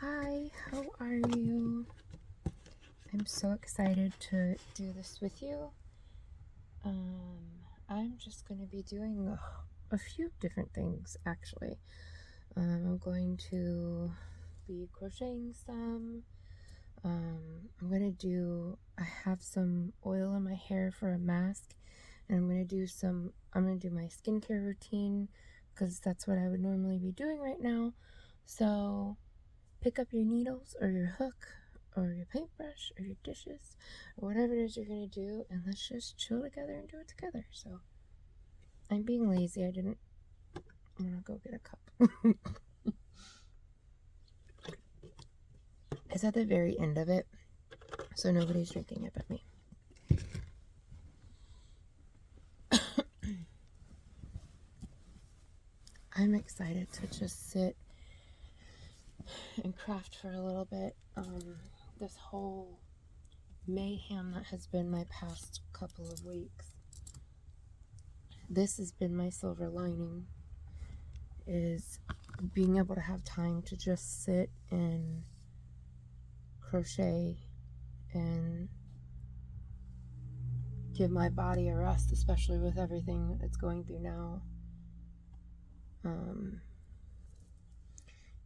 Hi, how are you? I'm so excited to do this with you. I'm just going to be doing a few different things actually. I'm going to be crocheting some. I have some oil in my hair for a mask, and I'm going to do my skincare routine because that's what I would normally be doing right now. So pick up your needles or your hook or your paintbrush or your dishes or whatever it is you're going to do, and let's just chill together and do it together. So I'm being lazy. I didn't want to go get a cup. It's at the very end of it, so nobody's drinking it but me. I'm excited to just sit and craft for a little bit. This whole mayhem that has been my past couple of weeks, this has been my silver lining, is being able to have time to just sit and crochet and give my body a rest, especially with everything it's going through now.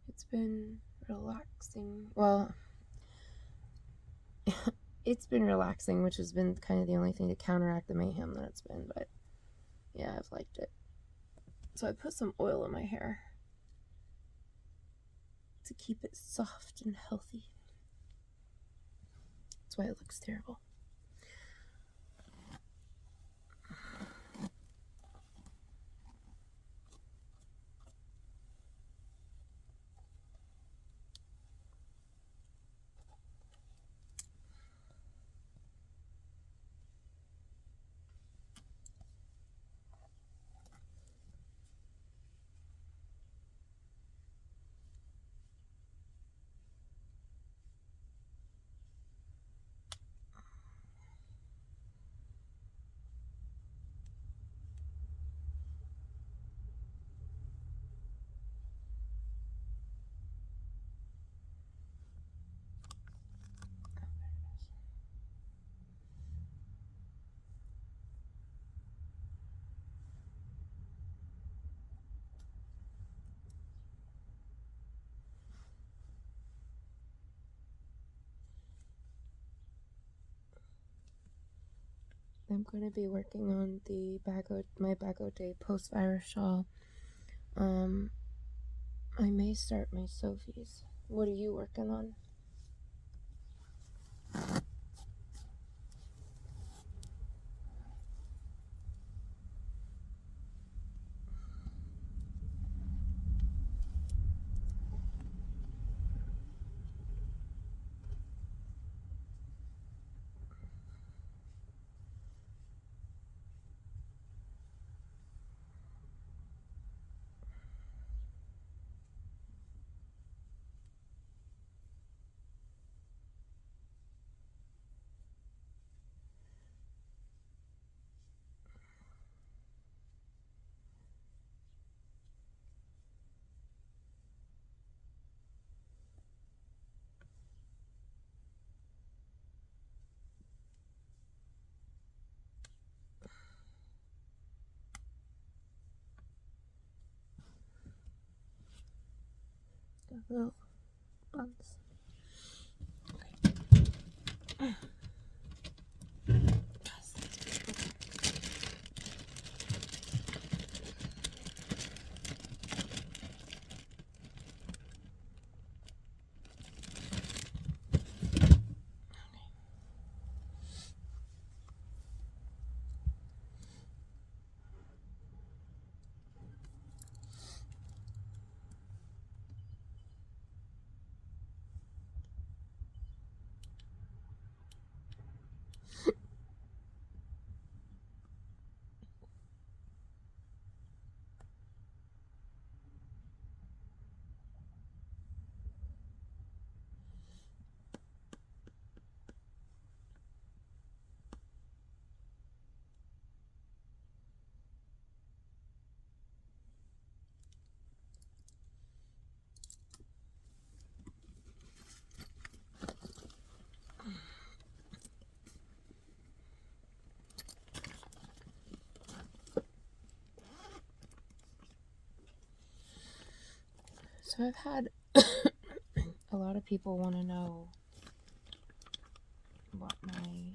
It's been relaxing. Well, it's been relaxing, which has been kind of the only thing to counteract the mayhem that it's been, but yeah, I've liked it. So I put some oil in my hair to keep it soft and healthy. That's why it looks terrible. I'm going to be working on my Bago Day post-virus shawl. I may start my Sophie's. What are you working on? Got little buns. Okay. So I've had a lot of people want to know what my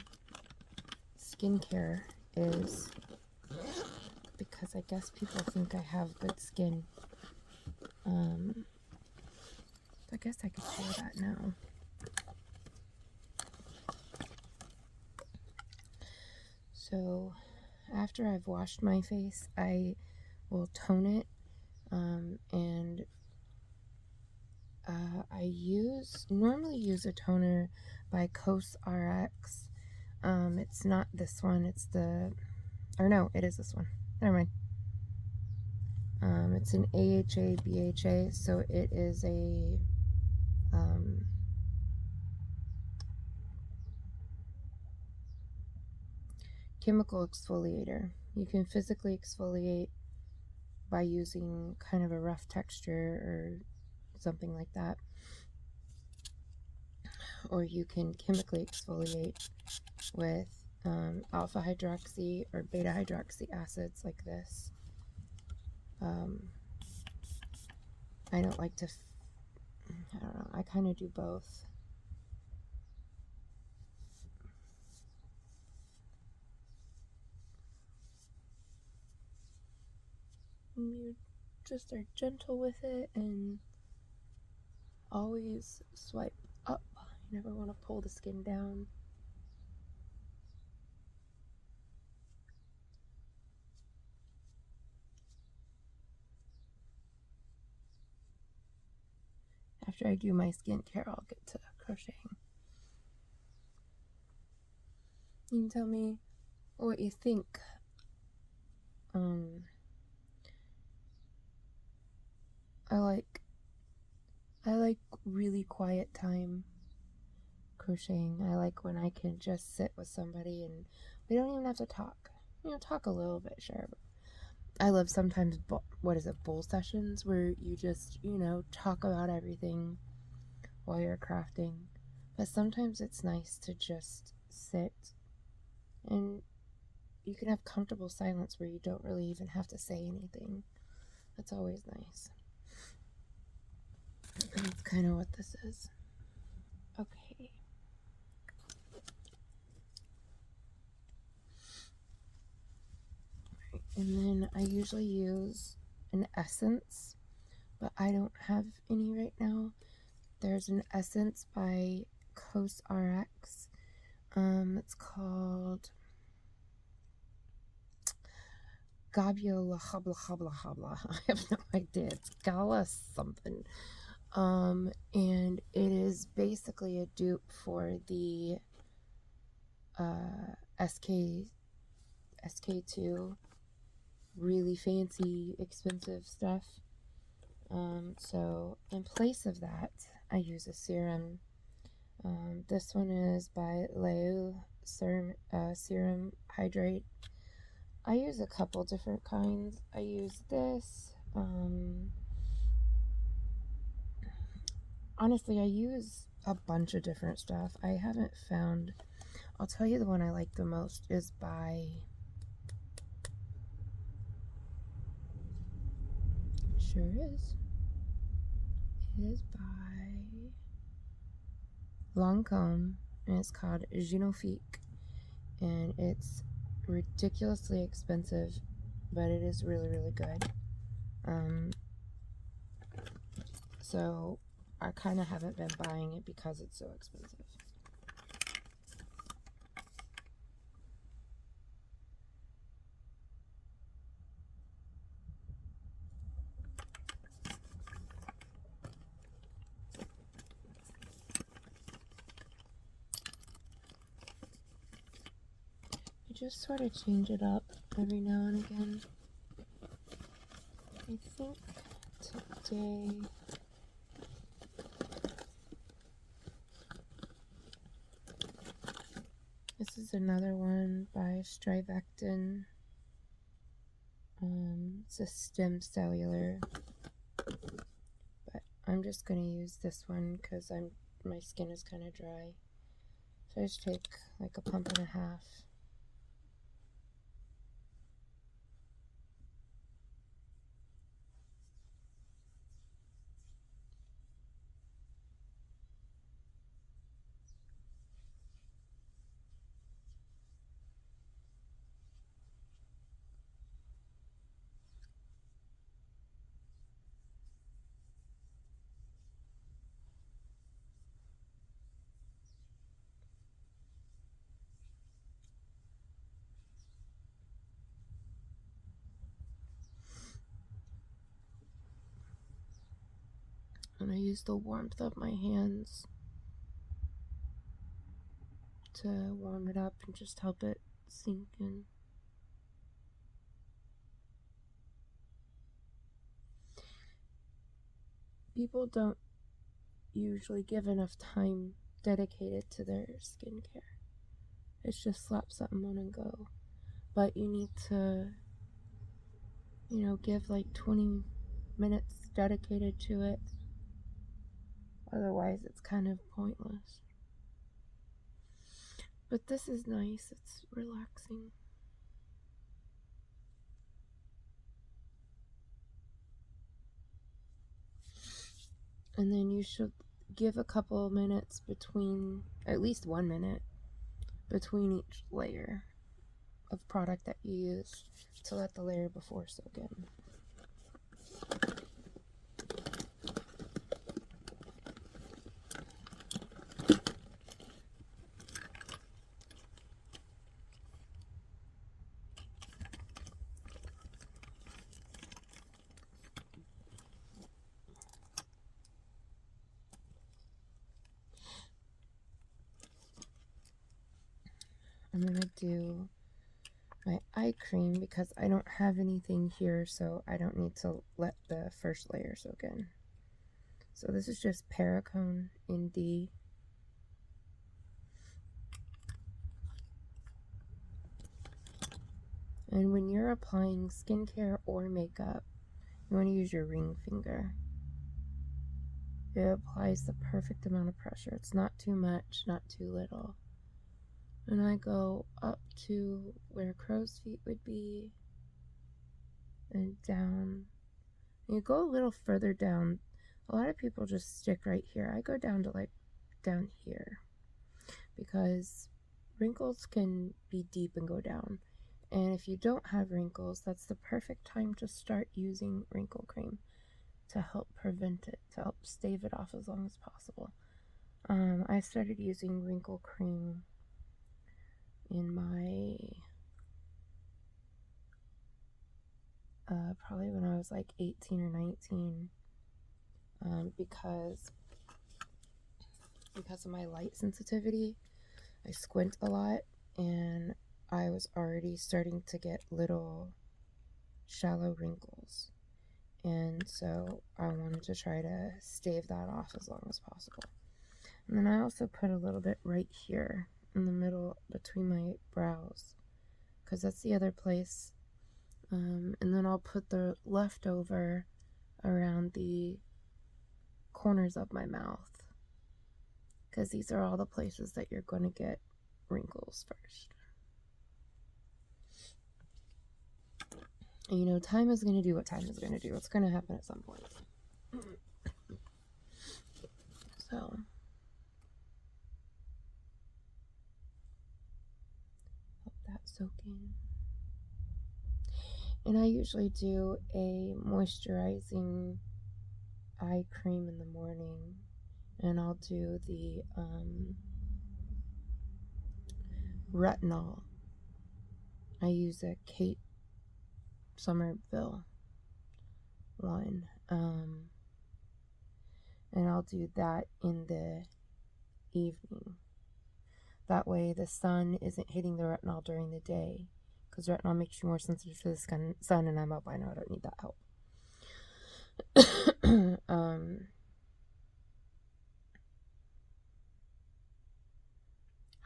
skincare is, because I guess people think I have good skin. I guess I could share that now. So after I've washed my face, I will tone it, and I normally use a toner by CosRx. It's not this one, it's it is this one. Never mind. It's an AHA BHA, so it is a chemical exfoliator. You can physically exfoliate by using kind of a rough texture or something like that, or you can chemically exfoliate with alpha hydroxy or beta hydroxy acids like this. I don't like to, I don't know, I kind of do both. You just are gentle with it and always swipe up. You never want to pull the skin down. After I do my skincare, I'll get to crocheting. You can tell me what you think. I like really quiet time crocheting. I like when I can just sit with somebody and we don't even have to talk. Talk a little bit, sure. But I love sometimes, bowl sessions where you just, talk about everything while you're crafting. But sometimes it's nice to just sit and you can have comfortable silence where you don't really even have to say anything. That's always nice. And that's kind of what this is. Okay. And then I usually use an essence, but I don't have any right now. There's an essence by CosRx. It's called Gabio Habla Habla Habla. I have no idea. It's Gala something. And it is basically a dupe for the SK2, really fancy, expensive stuff. So in place of that, I use a serum. This one is by Leu Serum Hydrate. I use a couple different kinds. I use this. Honestly, I use a bunch of different stuff. I haven't found... I'll tell you the one I like the most is by... Sure is. It is by Lancome, and it's called Genofique, and it's ridiculously expensive, but it is really, really good. So I kind of haven't been buying it because it's so expensive. I just sort of change it up every now and again. I think today... This is another one by Strivectin. It's a stem cellular, but I'm just going to use this one because my skin is kind of dry. So I just take like a pump and a half. And I use the warmth of my hands to warm it up and just help it sink in. People don't usually give enough time dedicated to their skincare. It's just slap something on and go. But you need to, give like 20 minutes dedicated to it. Otherwise, it's kind of pointless. But this is nice, it's relaxing. And then you should give a couple of minutes between, at least 1 minute, between each layer of product that you use to let the layer before soak in. I'm gonna do my eye cream because I don't have anything here, so I don't need to let the first layer soak in. So this is just Paracone in D. And when you're applying skincare or makeup, you want to use your ring finger. It applies the perfect amount of pressure. It's not too much, not too little. And I go up to where crow's feet would be and down. And you go a little further down. A lot of people just stick right here. I go down to like down here because wrinkles can be deep and go down. And if you don't have wrinkles, that's the perfect time to start using wrinkle cream to help prevent it, to help stave it off as long as possible. I started using wrinkle cream in my probably when I was like 18 or 19, because of my light sensitivity. I squint a lot, and I was already starting to get little shallow wrinkles, and so I wanted to try to stave that off as long as possible. And then I also put a little bit right here in the middle between my brows, because that's the other place. And then I'll put the leftover around the corners of my mouth, because these are all the places that you're going to get wrinkles first. And time is going to do what time is going to do. It's going to happen at some point. So let that soak in. And I usually do a moisturizing eye cream in the morning, and I'll do the retinol. I use a Kate Somerville one, and I'll do that in the evening. That way the sun isn't hitting the retinol during the day, because retinol makes you more sensitive to the sun, and I'm albino, I don't need that help.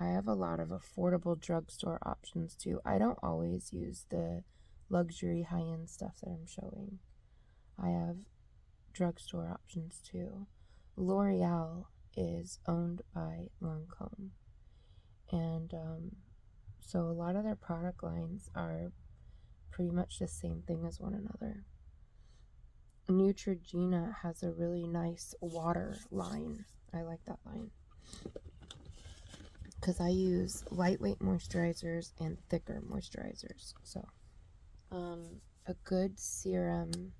I have a lot of affordable drugstore options too. I don't always use the luxury high-end stuff that I'm showing. I have drugstore options too. L'Oreal is owned by Lancome, and so a lot of their product lines are pretty much the same thing as one another. Neutrogena has a really nice water line. I like that line because I use lightweight moisturizers and thicker moisturizers. So a good serum,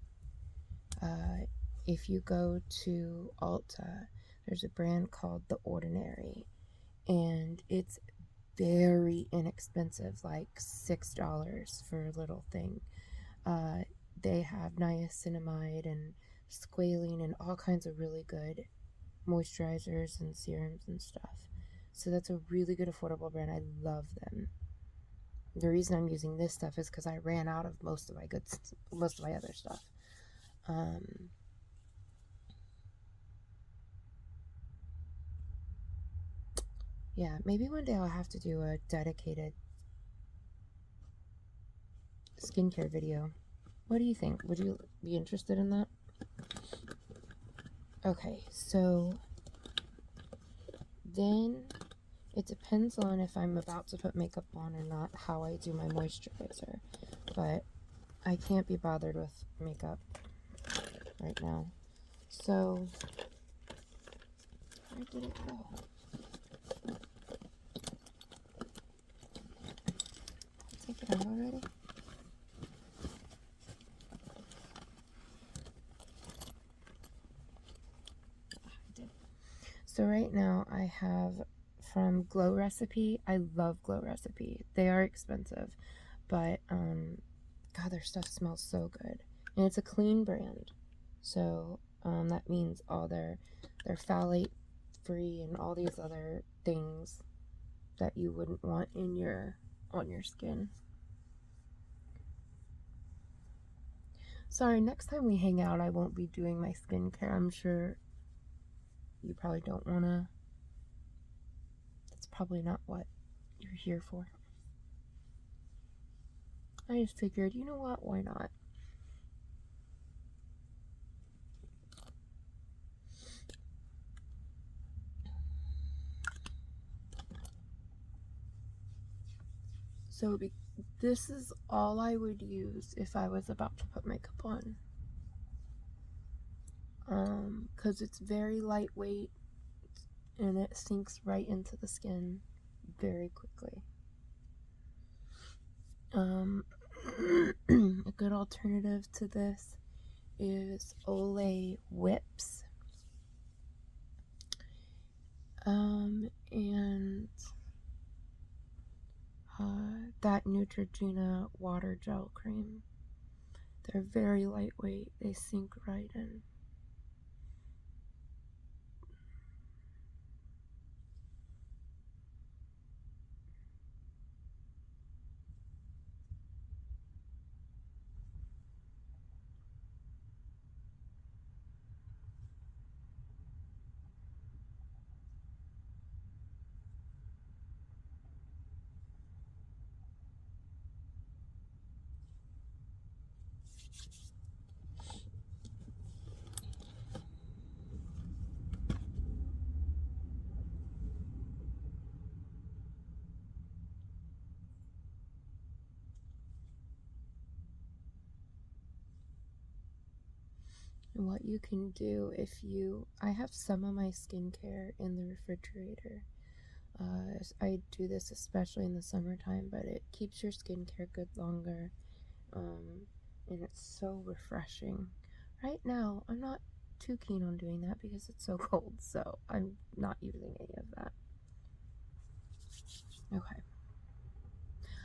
if you go to Ulta, there's a brand called The Ordinary, and it's very inexpensive, like $6 for a little thing. They have niacinamide and squalene and all kinds of really good moisturizers and serums and stuff. So that's a really good affordable brand. I love them. The reason I'm using this stuff is because I ran out of most of my other stuff. Yeah, maybe one day I'll have to do a dedicated skincare video. What do you think? Would you be interested in that? Okay, so then it depends on if I'm about to put makeup on or not, how I do my moisturizer. But I can't be bothered with makeup right now. So, where did it go? Take it out already? So right now I have from Glow Recipe. I love Glow Recipe. They are expensive, but God, their stuff smells so good, and it's a clean brand. So that means all their phthalate free and all these other things that you wouldn't want in on your skin. Sorry, next time we hang out I won't be doing my skincare. I'm sure you probably don't want to. That's probably not what you're here for. I just figured, you know what, why not? So this is all I would use if I was about to put makeup on. Because it's very lightweight and it sinks right into the skin very quickly. A good alternative to this is Olay Whips. And that Neutrogena water gel cream. They're very lightweight. They sink right in. And what you can do I have some of my skincare in the refrigerator. I do this especially in the summertime, but it keeps your skincare good longer. And it's so refreshing. Right now, I'm not too keen on doing that because it's so cold, so I'm not using any of that. Okay.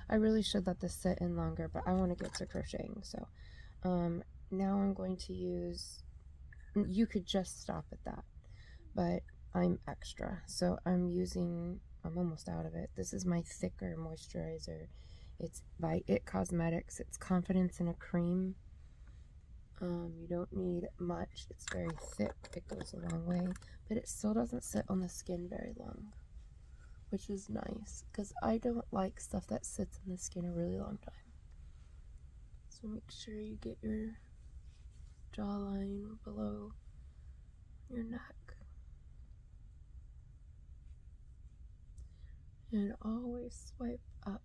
I really should let this sit in longer, but I want to get to crocheting, so now I'm going to use, you could just stop at that, but I'm extra, so I'm almost out of it. This is my thicker moisturizer. It's by It Cosmetics. It's Confidence in a Cream. You don't need much. It's very thick. It goes a long way, but it still doesn't sit on the skin very long, which is nice because I don't like stuff that sits in the skin a really long time. So make sure you get your jawline below your neck. And always swipe up.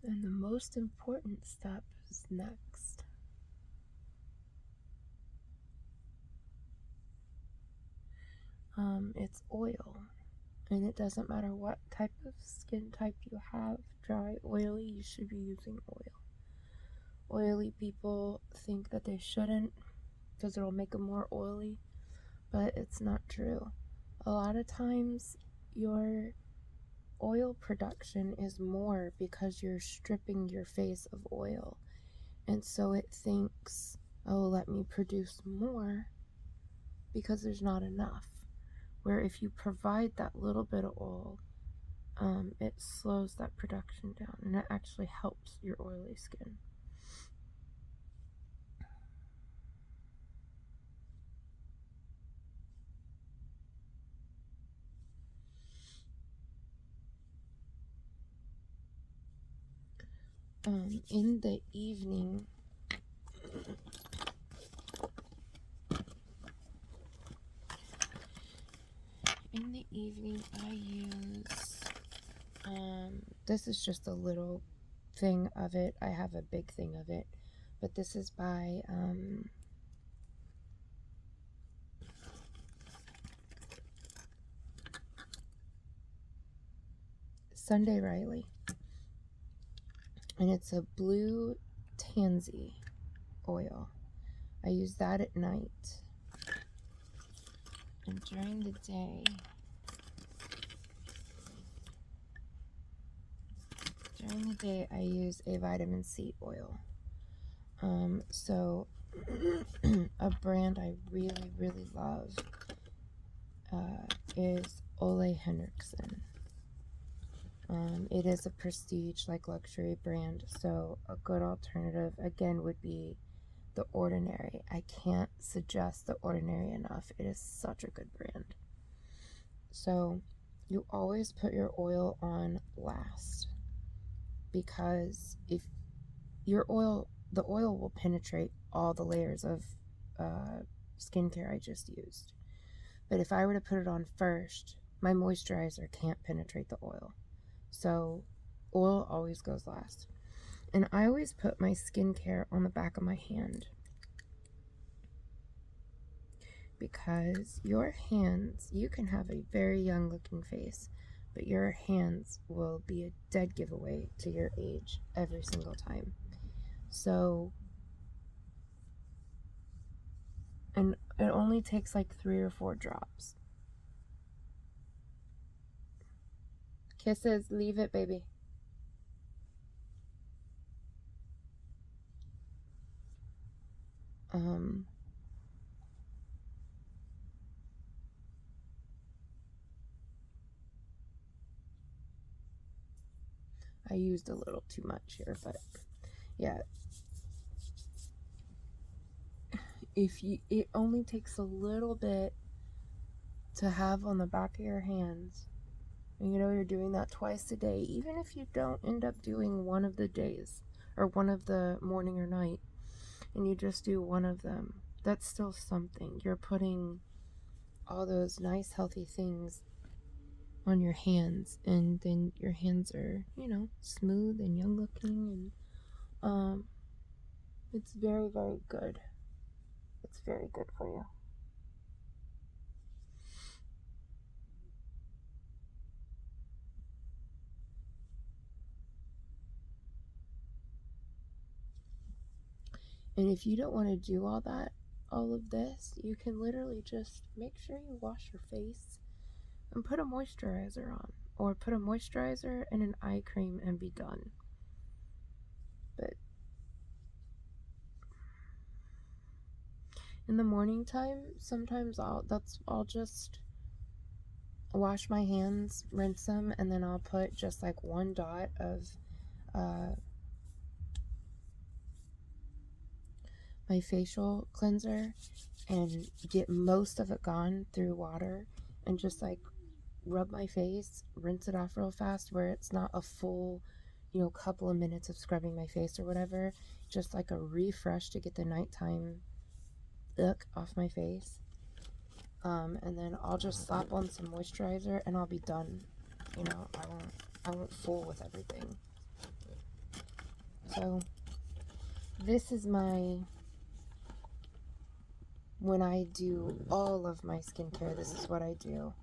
And the most important step is next. It's oil. And it doesn't matter what type of skin type you have, dry, oily, you should be using oil. Oily people think that they shouldn't because it'll make them more oily, but it's not true. A lot of times your oil production is more because you're stripping your face of oil. And so it thinks, oh, let me produce more because there's not enough. Where if you provide that little bit of oil, it slows that production down and it actually helps your oily skin. In the evening, I use, this is just a little thing of it. I have a big thing of it, but this is by, Sunday Riley. And it's a blue tansy oil. I use that at night. And during the day, I use a vitamin C oil. So a brand I really, really love is Ole Henriksen. It is a prestige, like luxury brand, so a good alternative, again, would be The Ordinary. I can't suggest The Ordinary enough. It is such a good brand. So you always put your oil on last, because if your oil, the oil will penetrate all the layers of skincare I just used. But if I were to put it on first, my moisturizer can't penetrate the oil. So oil always goes last. And I always put my skincare on the back of my hand, because your hands, you can have a very young looking face, but your hands will be a dead giveaway to your age every single time. So, and it only takes like 3 or 4 drops. Kisses, leave it, baby. I used a little too much here, but yeah. It only takes a little bit to have on the back of your hands. And you're doing that twice a day, even if you don't end up doing one of the days or one of the morning or night, and you just do one of them. That's still something. You're putting all those nice, healthy things on your hands, and then your hands are, smooth and young looking, and it's very, very good. It's very good for you. And if you don't want to do all of this, you can literally just make sure you wash your face and put a moisturizer on, or put a moisturizer and an eye cream and be done. But in the morning time, sometimes I'll just wash my hands, rinse them, and then I'll put just like 1 dot of my facial cleanser and get most of it gone through water, and just like rub my face, rinse it off real fast, where it's not a full, couple of minutes of scrubbing my face or whatever, just like a refresh to get the nighttime ick off my face. And then I'll just slap on some moisturizer and I'll be done. I won't fool with everything. So this is when I do all of my skincare, this is what I do.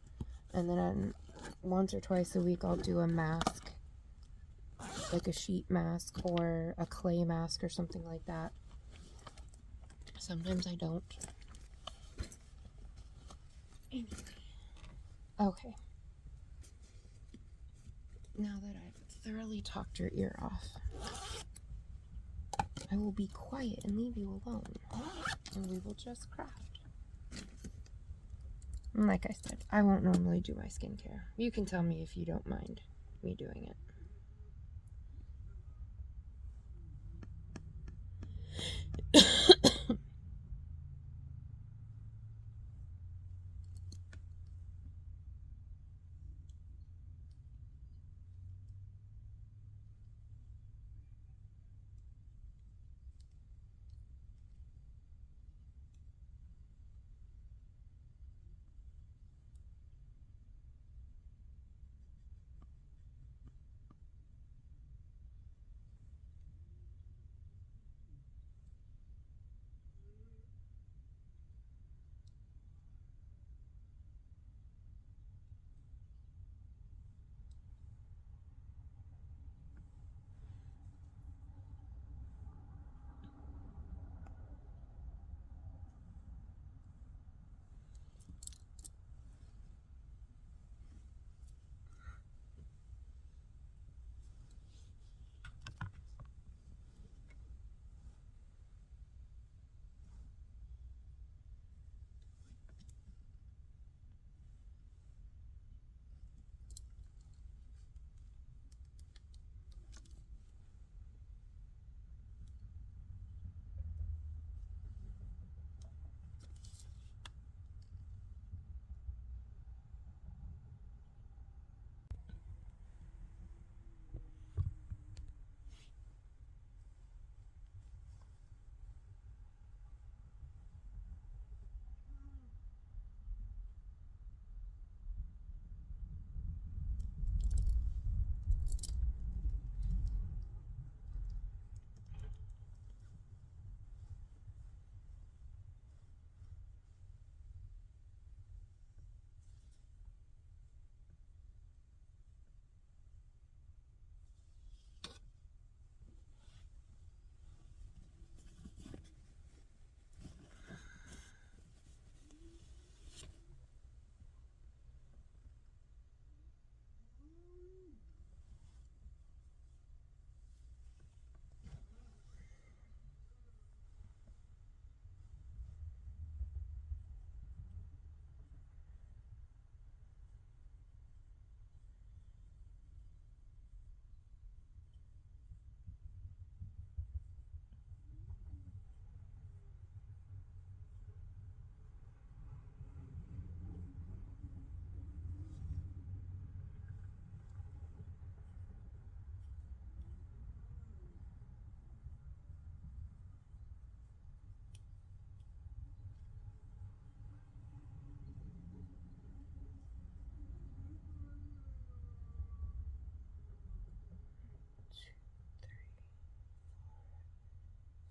And then once or twice a week, I'll do a mask, like a sheet mask or a clay mask or something like that. Sometimes I don't. Anyway. Okay. Now that I've thoroughly talked your ear off, I will be quiet and leave you alone, and we will just craft. And like I said, I won't normally do my skincare. You can tell me if you don't mind me doing it.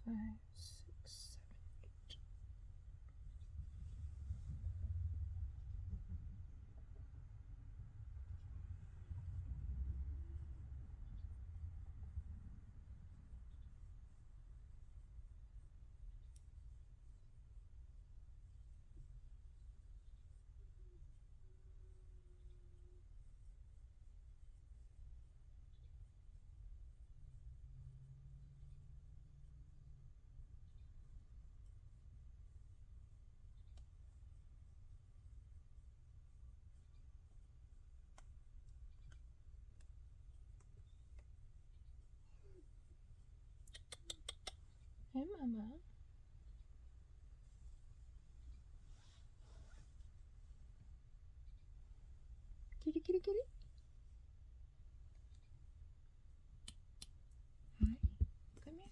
Five, six, seven, 8. Hey, Mama. Kitty, kitty, kitty. Hi. Come here.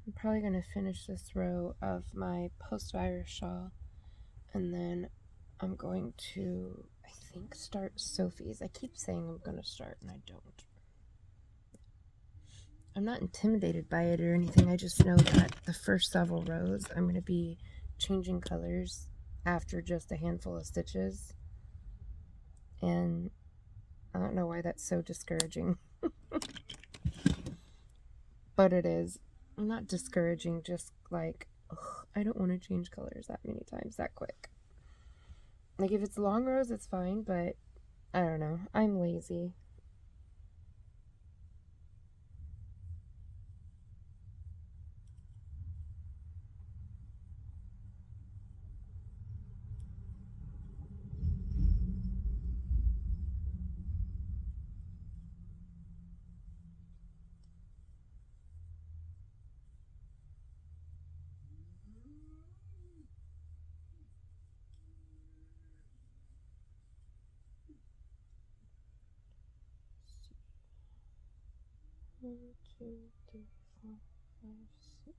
I'm probably going to finish this row of my post-virus shawl, and then I'm going to, I think, start Sophie's. I keep saying I'm going to start, and I don't. I'm not intimidated by it or anything. I just know that the first several rows I'm going to be changing colors after just a handful of stitches. And I don't know why that's so discouraging. But it is. Not discouraging, just like, ugh, I don't want to change colors that many times that quick. Like, if it's long rows, it's fine, but I don't know. I'm lazy. One, two, three, four, five, six.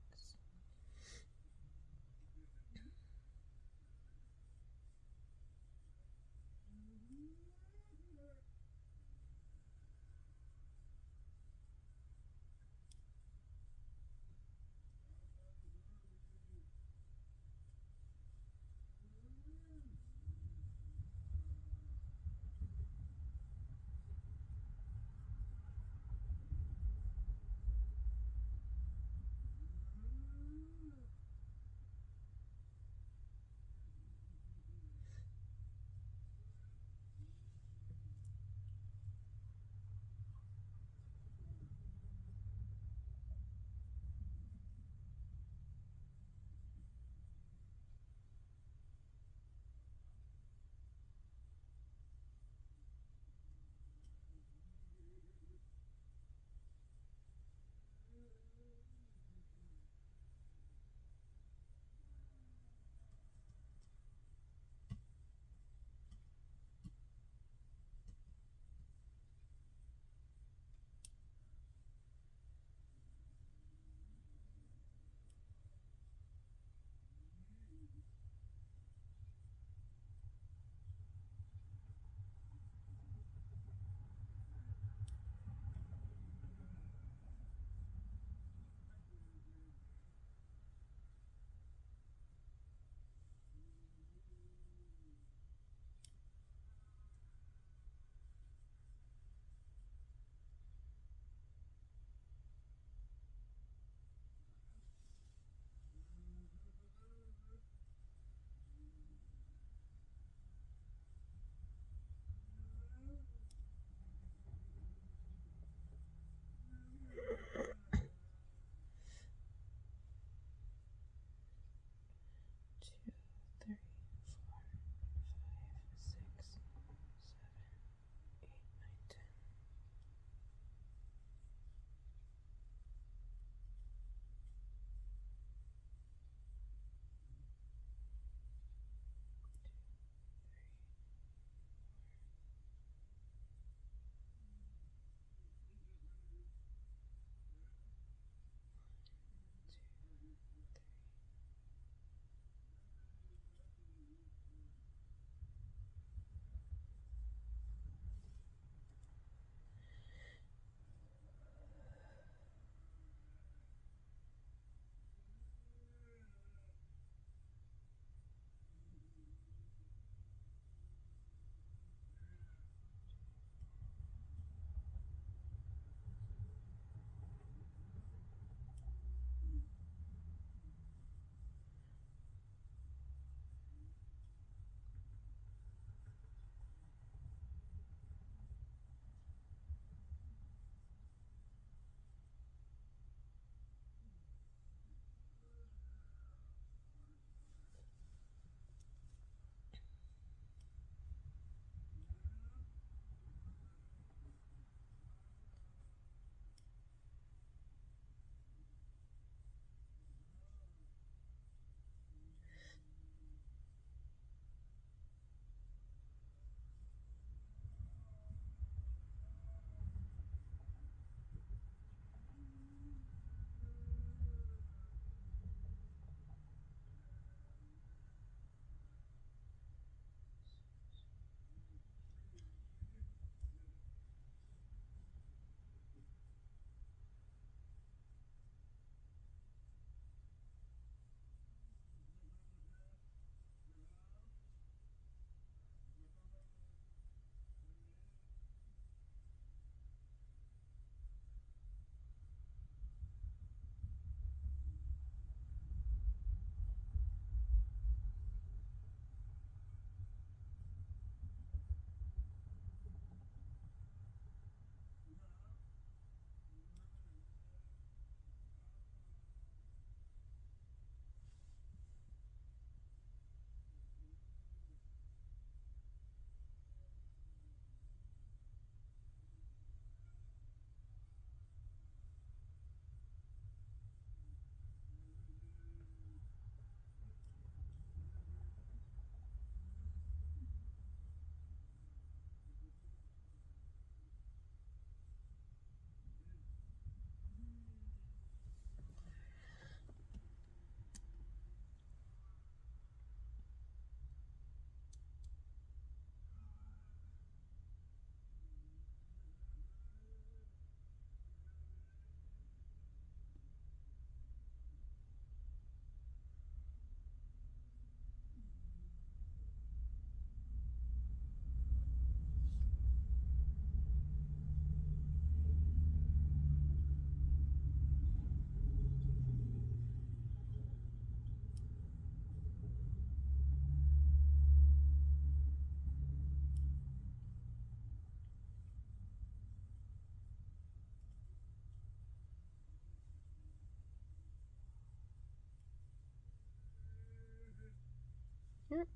Yep.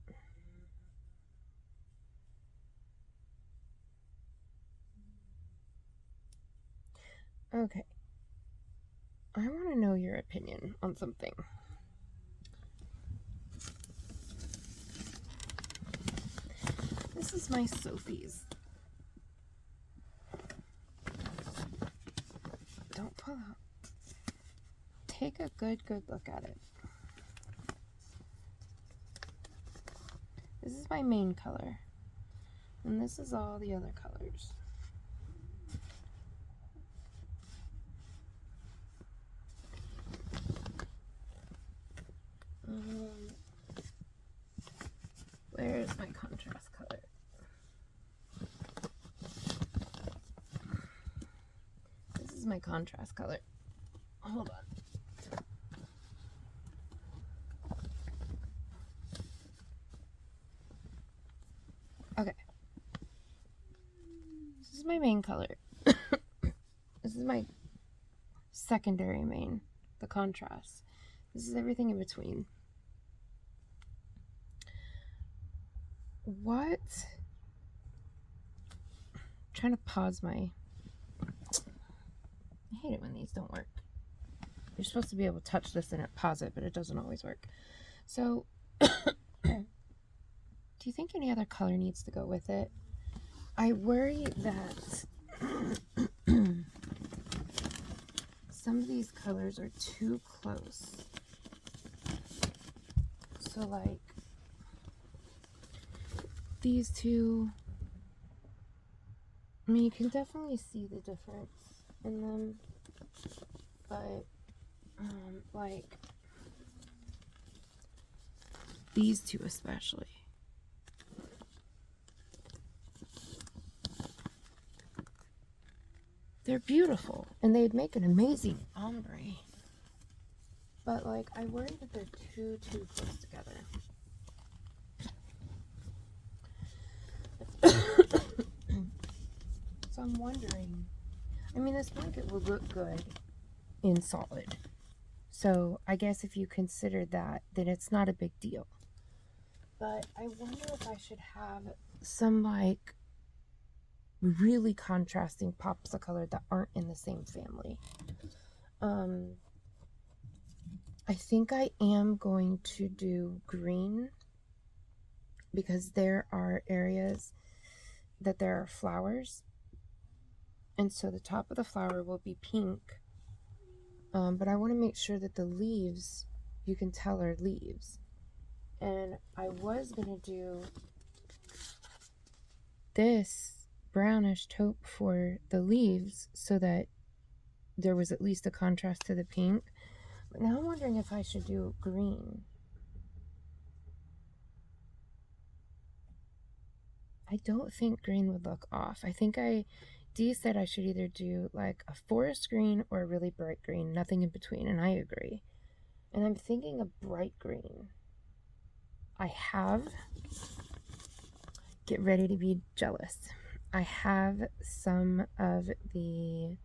Okay. I want to know your opinion on something. This is my Sophie's. Don't pull out. Take a good look at it. This is my main color. And this is all the other colors. Where's my contrast color? This is my contrast color. Hold on. Okay. This is my main color. This is my secondary main, the contrast. This is everything in between. What? I'm trying to pause my... I hate it when these don't work. You're supposed to be able to touch this and pause it, but it doesn't always work. So, do you think any other color needs to go with it? I worry that some of these colors are too close. So, like, these two, I mean, you can definitely see the difference in them, but, like, these two especially. They're beautiful, and they'd make an amazing ombre. But, like, I worry that they're too close together. So I'm wondering, I mean, this blanket would look good in solid. So I guess if you consider that, then it's not a big deal. But I wonder if I should have some, like, really contrasting pops of color that aren't in the same family. I think I am going to do green because there are areas that there are flowers, and so the top of the flower will be pink, but I want to make sure that the leaves, you can tell, are leaves. And I was gonna do this brownish taupe for the leaves so that there was at least a contrast to the pink, but now I'm wondering if I should do green. I don't think green would look off. I think Dee said I should either do like a forest green or a really bright green, nothing in between, and I agree. And I'm thinking a bright green. Get ready to be jealous. I have some of the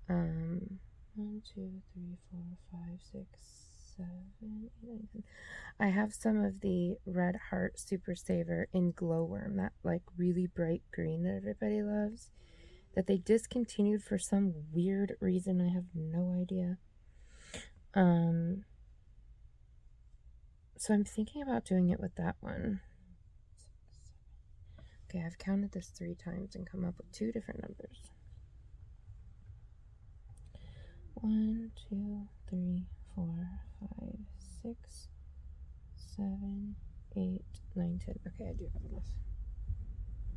1, 2, 3, 4, 5, 6, 7, 8, 9, 10. I have some of the Red Heart Super Saver in Glowworm, that like really bright green that everybody loves, that they discontinued for some weird reason. I have no idea. So I'm thinking about doing it with that one. Okay, I've counted this 3 times and come up with 2 different numbers. 1, 2, 3, 4, 5, 6, 7, 8, 9, 10. Okay, I do have enough.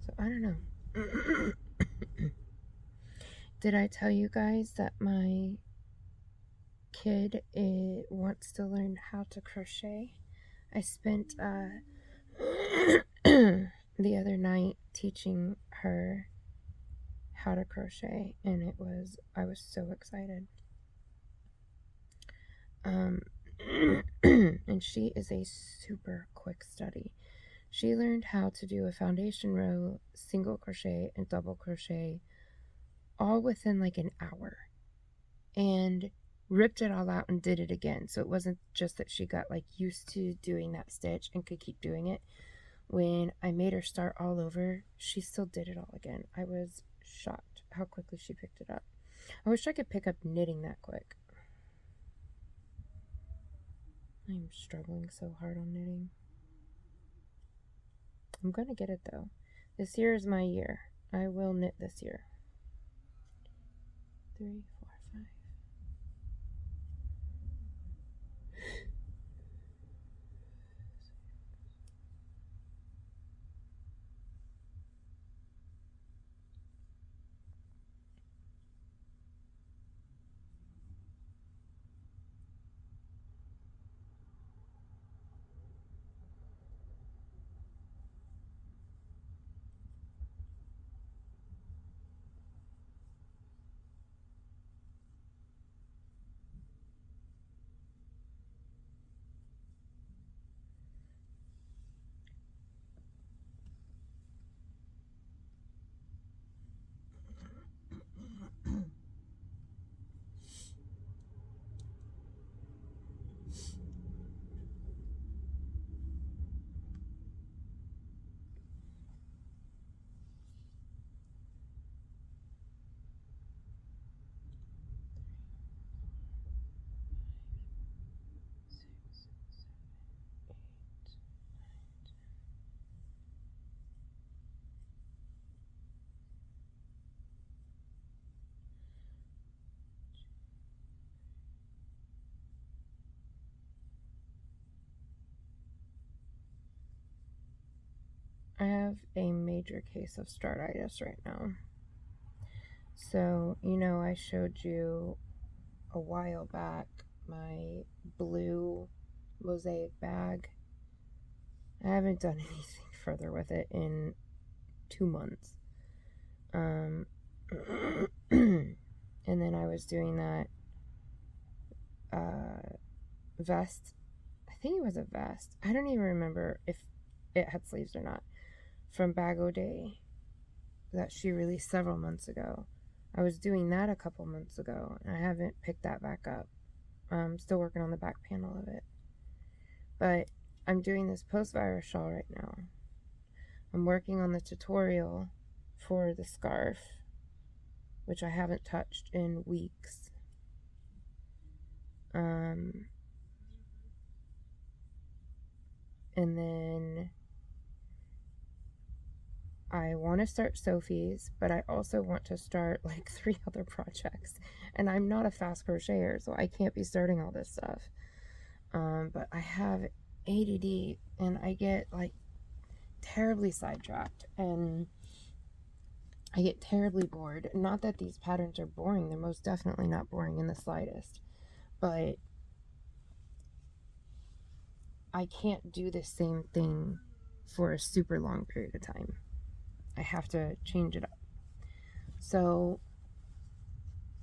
So I don't know. Did I tell you guys that my kid wants to learn how to crochet? I spent the other night teaching her how to crochet, and I was so excited. And she is a super quick study. She learned how to do a foundation row, single crochet, and double crochet all within like an hour. And ripped it all out and did it again. So it wasn't just that she got like used to doing that stitch and could keep doing it. When I made her start all over, she still did it all again. I was shocked how quickly she picked it up. I wish I could pick up knitting that quick. I'm struggling so hard on knitting. I'm gonna get it though. This year is my year. I will knit this year. 3, 4, 5. I have a major case of startitis right now. So, I showed you a while back my blue mosaic bag. I haven't done anything further with it in 2 months. And then I was doing that vest. I think it was a vest. I don't even remember if it had sleeves or not. From Bago Day that she released several months ago. I was doing that a couple months ago, and I haven't picked that back up. I'm still working on the back panel of it. But I'm doing this post-virus shawl right now. I'm working on the tutorial for the scarf, which I haven't touched in weeks. And then I want to start Sophie's, but I also want to start like 3 other projects. And I'm not a fast crocheter, so I can't be starting all this stuff. But I have ADD and I get like terribly sidetracked and I get terribly bored. Not that these patterns are boring, they're most definitely not boring in the slightest, but I can't do the same thing for a super long period of time. I have to change it up. So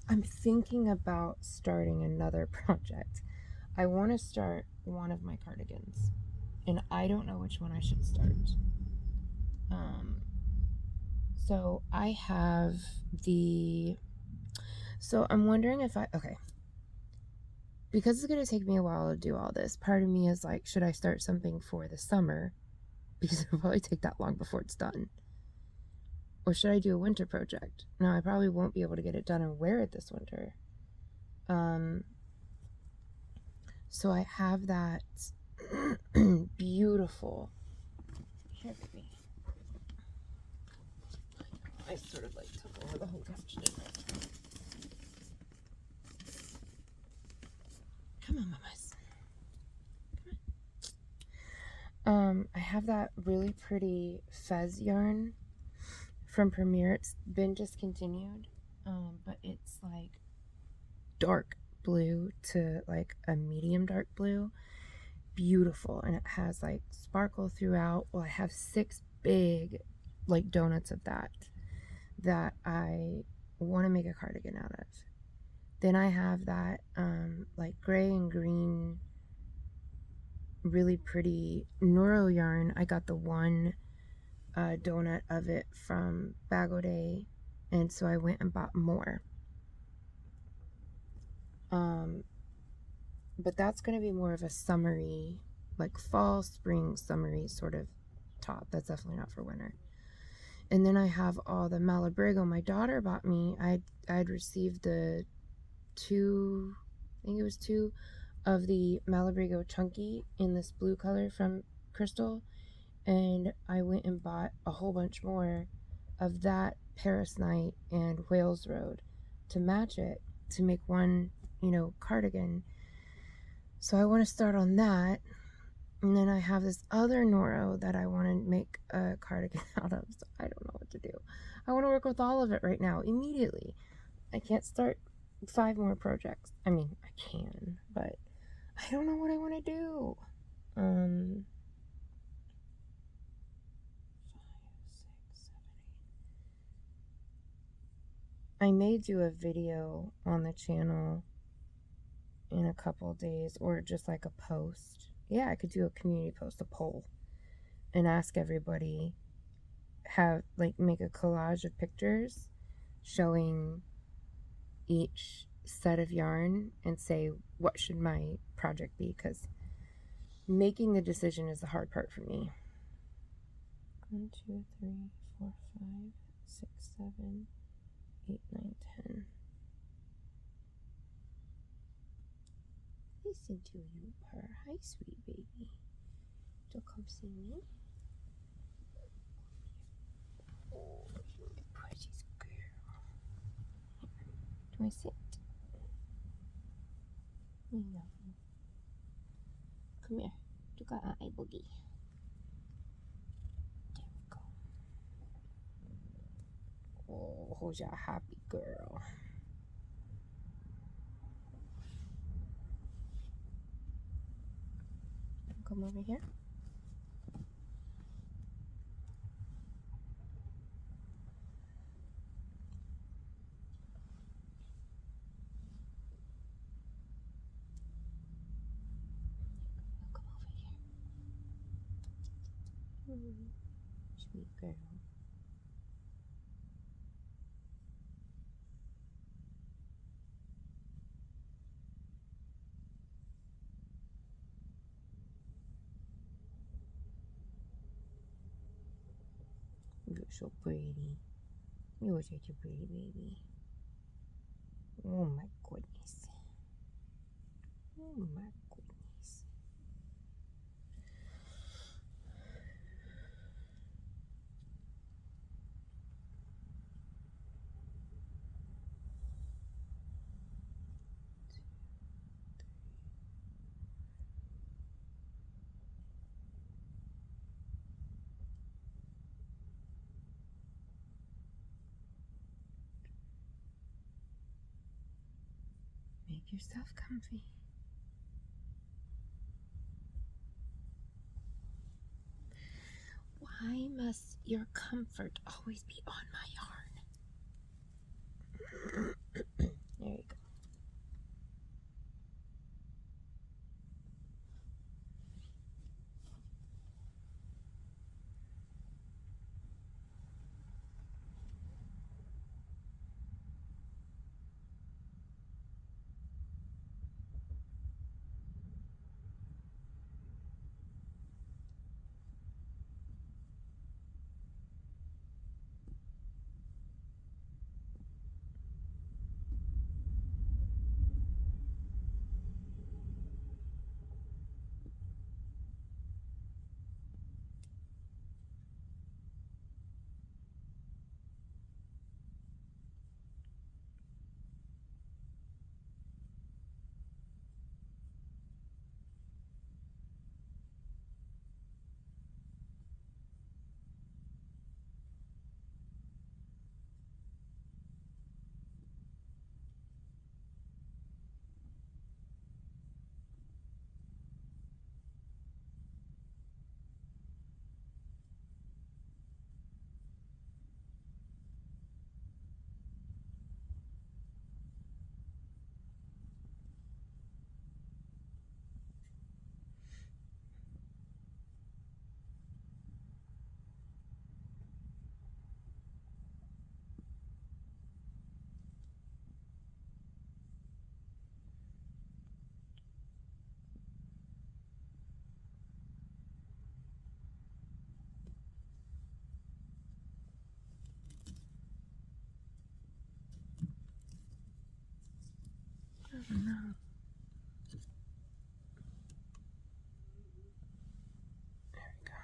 I'm thinking about starting another project. I want to start one of my cardigans, and I don't know which one I should start. So I have so I'm wondering if because it's going to take me a while to do all this, part of me is like, should I start something for the summer? Because it'll probably take that long before it's done. Or should I do a winter project? Now, I probably won't be able to get it done and wear it this winter. So I have that beautiful. Here, baby. I sort of like took over the whole couch, didn't I? Come on, mamas. Come on. I have that really pretty fez yarn from Premier. It's been discontinued, but it's like dark blue to like a medium dark blue. Beautiful, and it has like sparkle throughout. Well, I have 6 big like donuts of that I want to make a cardigan out of. Then I have that like gray and green really pretty Neuro yarn. I got the one donut of it from Bago Day, and so I went and bought more. But that's going to be more of a summery, like fall, spring, summery sort of top. That's definitely not for winter. And then I have all the Malabrigo my daughter bought me. I'd received the two, I think it was two of the Malabrigo Chunky in this blue color from Crystal, and I went and bought a whole bunch more of that Paris Night and Wales Road to match it, to make one, cardigan. So I want to start on that. And then I have this other Noro that I want to make a cardigan out of. So I don't know what to do. I want to work with all of it right now, immediately. I can't start 5 more projects. I mean, I can, but I don't know what I want to do. 5, 6, 7, 8. I may do a video on the channel in a couple of days, or just like a post. Yeah, I could do a community post, a poll, and ask everybody, make a collage of pictures showing each set of yarn and say, what should my project be? Because making the decision is the hard part for me. 1, 2, 3, 4, 5, 6, 7, 8, 9, 10. Listen to you purr. Hi, sweet baby. Don't come see me. Oh, you're my precious girl. Do I sit? No. Come here. You got an eye boogie. There we go. Oh, who's your happy girl? Come over here. Come over here. Sweet girl. You're so pretty. You're such a pretty baby. Oh my goodness. Oh my goodness. Make yourself comfy. Why must your comfort always be on my yarn? There you go. No. There we go.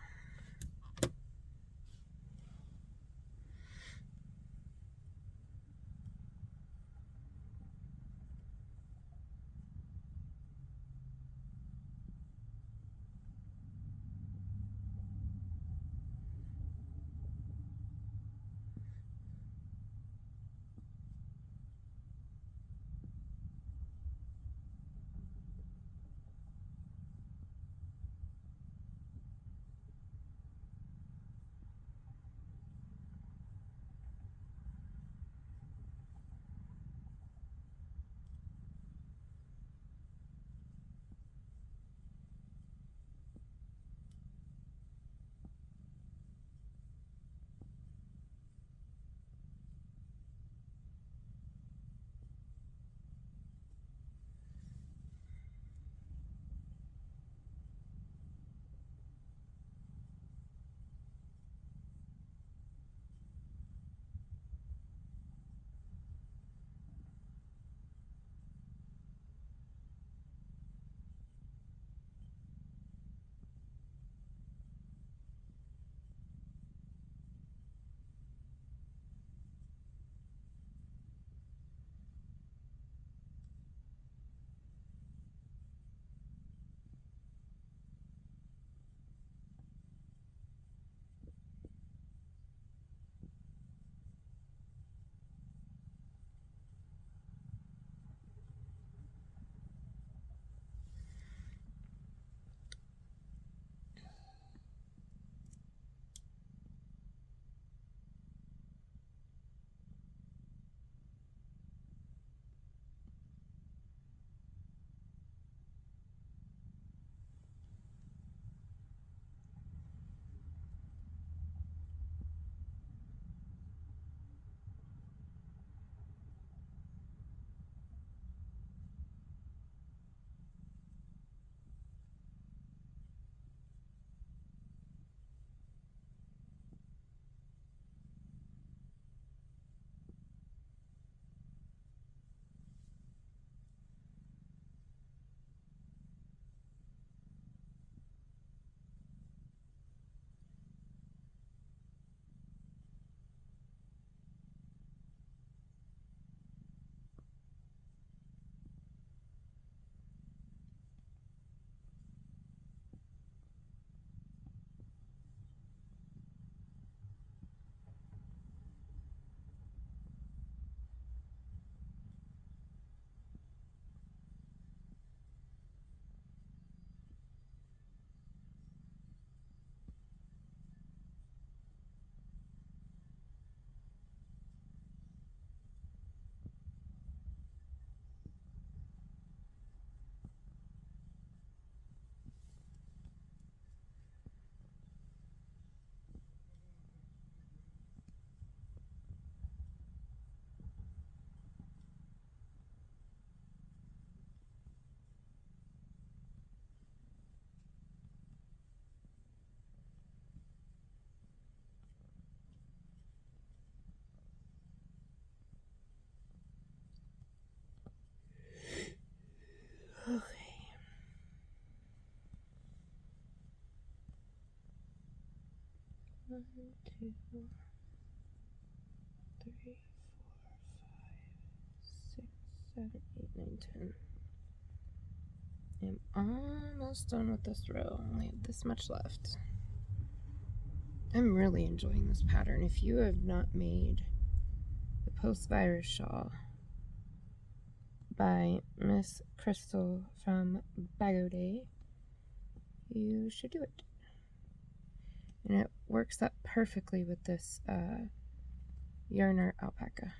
Okay. 1, 2, 3, 4, 5, 6, 7, 8, 9, 10. I'm almost done with this row. I only have this much left. I'm really enjoying this pattern. If you have not made the post-virus shawl by Miss Crystal from Bagode, you should do it. And it works up perfectly with this yarn art alpaca.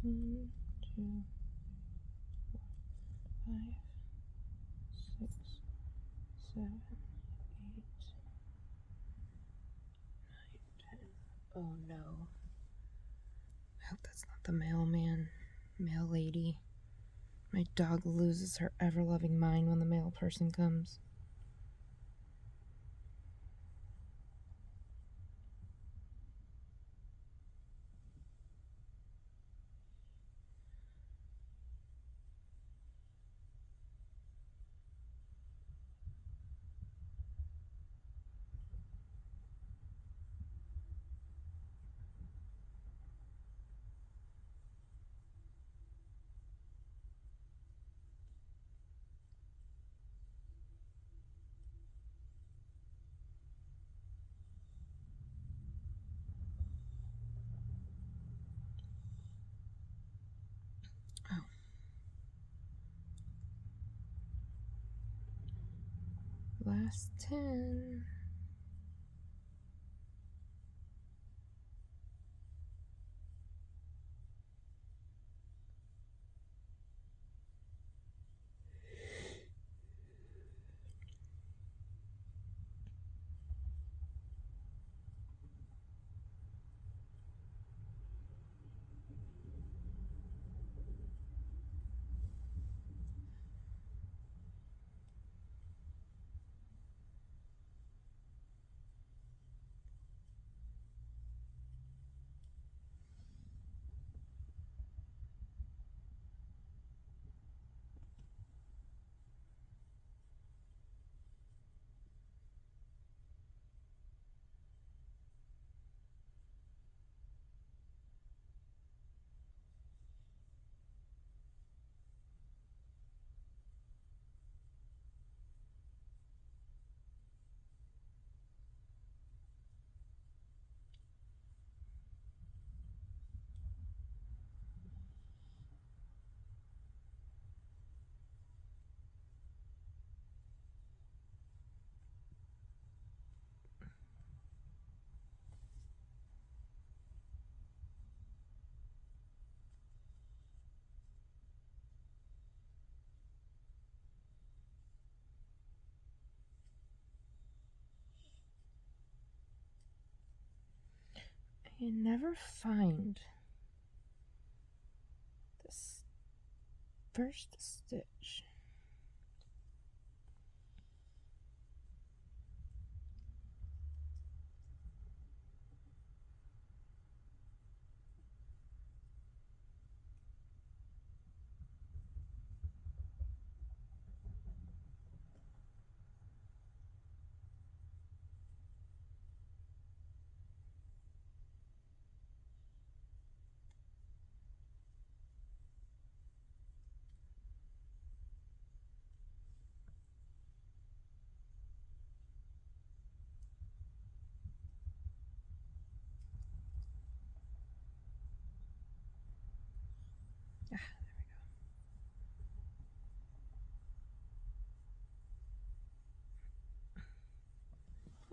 1, 2, 5, 6, 7, 8, 9, 10. Oh no. I hope that's not the mailman. Mail lady. My dog loses her ever-loving mind when the mail person comes. Oh. Last 10. I never find this first stitch. Ah, there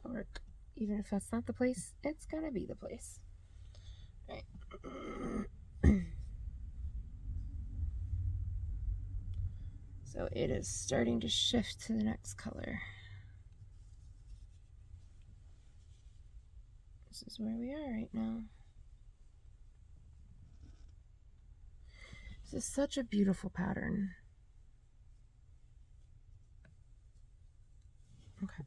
we go. Work. Even if that's not the place, it's gonna be the place. Right. So it is starting to shift to the next color. This is where we are right now. This is such a beautiful pattern. Okay.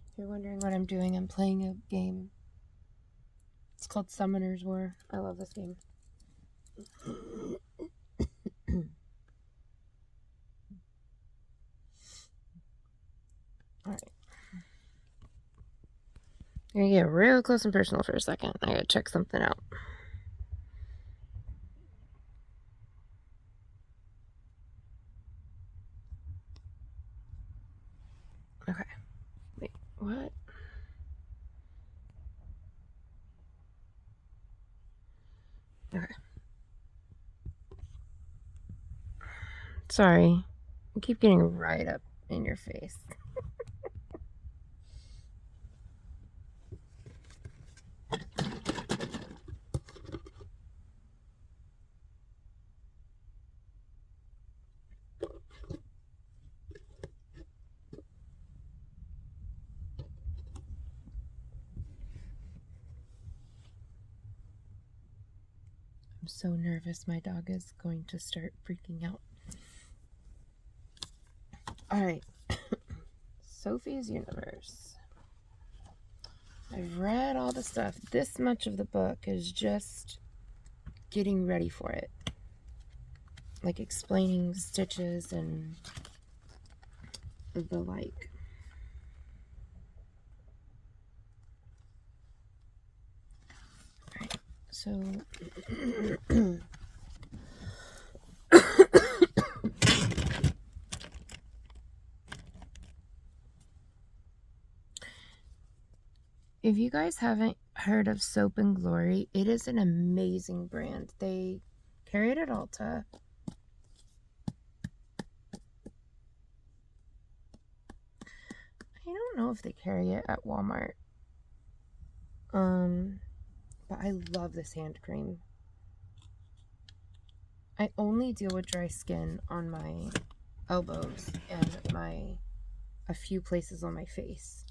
If you're wondering what I'm doing, I'm playing a game. It's called Summoner's War. I love this game. Alright. I'm gonna get real close and personal for a second. I gotta check something out. Okay. Wait, what? Sorry. I keep getting right up in your face. I'm so nervous my dog is going to start freaking out. Alright. Sophie's Universe. I've read all the stuff. This much of the book is just getting ready for it. Like explaining stitches and the like. Alright, so if you guys haven't heard of Soap and Glory, it is an amazing brand. They carry it at Ulta. I don't know if they carry it at Walmart. But I love this hand cream. I only deal with dry skin on my elbows and a few places on my face.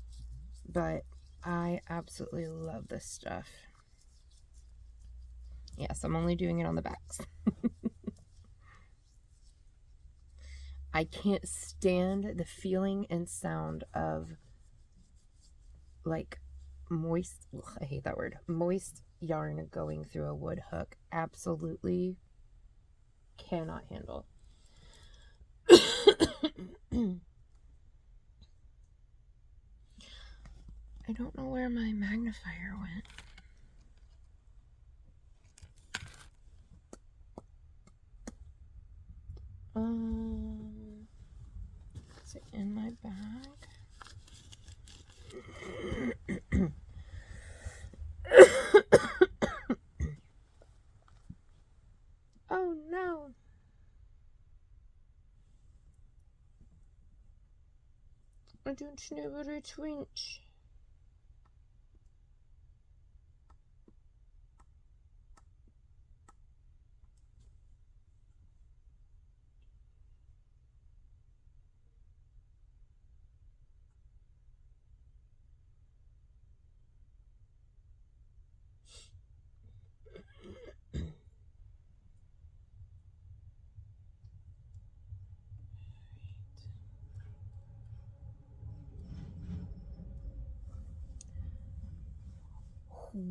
But I absolutely love this stuff. Yes, I'm only doing it on the backs. I can't stand the feeling and sound of like moist, I hate that word, moist yarn going through a wood hook. Absolutely cannot handle. I don't know where my magnifier went. Is it in my bag? Oh no. I don't know where it went.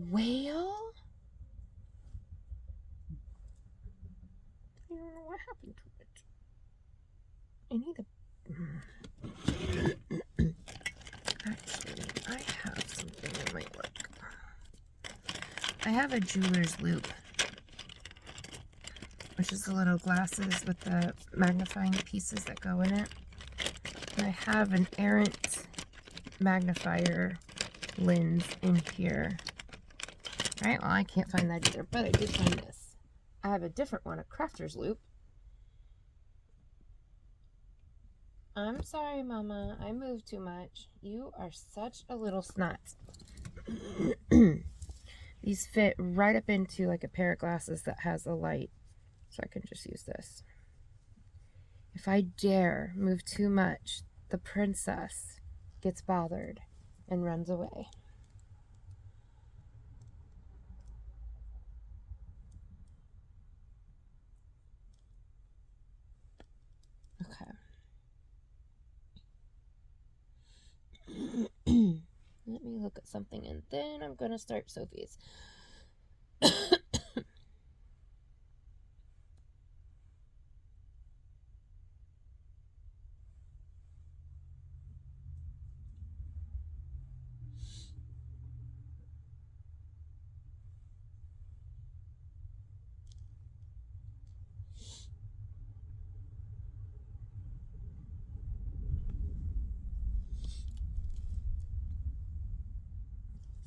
Whale? I don't know what happened to it. I need Actually, I have something that might work. I have a jeweler's loop, which is the little glasses with the magnifying pieces that go in it. And I have an errant magnifier lens in here. Alright, well I can't find that either, but I did find this. I have a different one, a crafter's loop. I'm sorry, Mama. I moved too much. You are such a little snot. These fit right up into like a pair of glasses that has a light. So I can just use this. If I dare move too much, the princess gets bothered and runs away. Okay. Let me look at something and then I'm going to start Sophie's.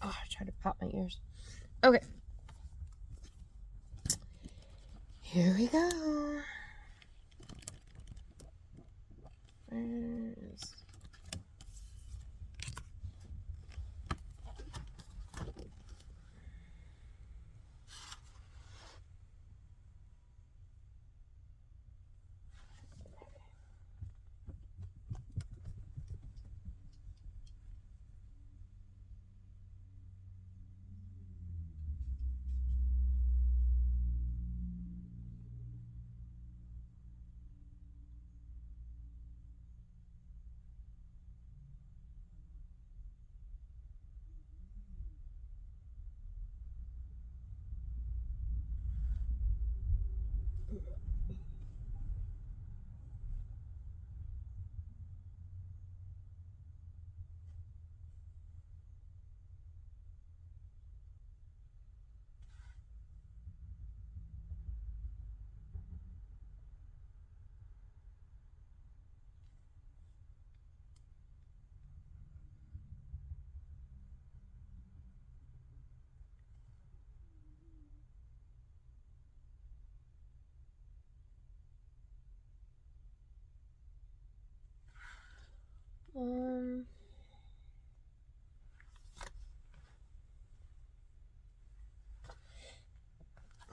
Oh, I tried to pop my ears. Okay. Here we go. Where's...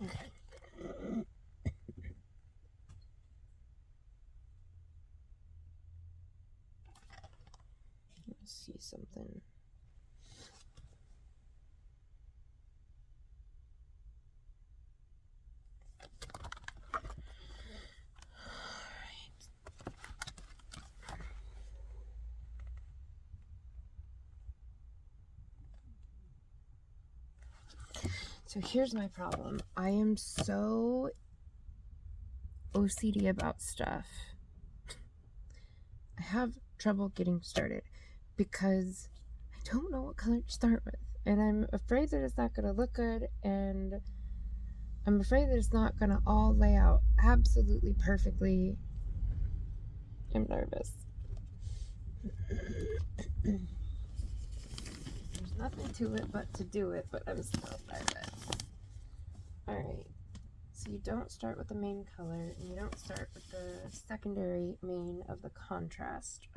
Okay. Let's see something. So here's my problem. I am so OCD about stuff. I have trouble getting started because I don't know what color to start with. And I'm afraid that it's not going to look good. And I'm afraid that it's not going to all lay out absolutely perfectly. I'm nervous. There's nothing to it but to do it, but I'm still nervous. Alright, so you don't start with the main color, and you don't start with the secondary main of the contrast.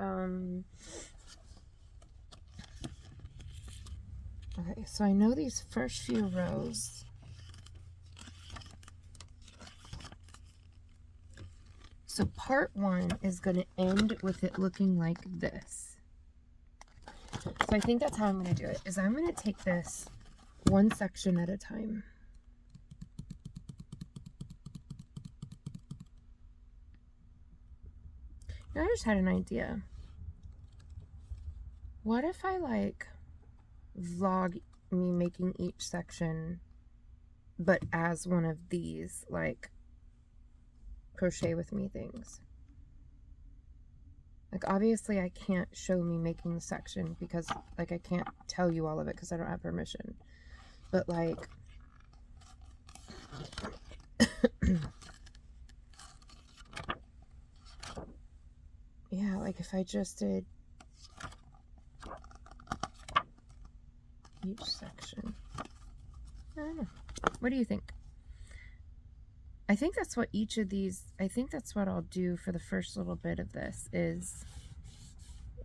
Okay, so I know these first few rows. So part 1 is going to end with it looking like this. So I think that's how I'm going to do it, is I'm going to take this one section at a time. Now I just had an idea. What if I like vlog me making each section, but as one of these like crochet with me things? Like obviously I can't show me making the section because like I can't tell you all of it because I don't have permission. But like yeah, like if I just did each section. I don't know. What do you think? I think that's what each of these, I think that's what I'll do for the first little bit of this, is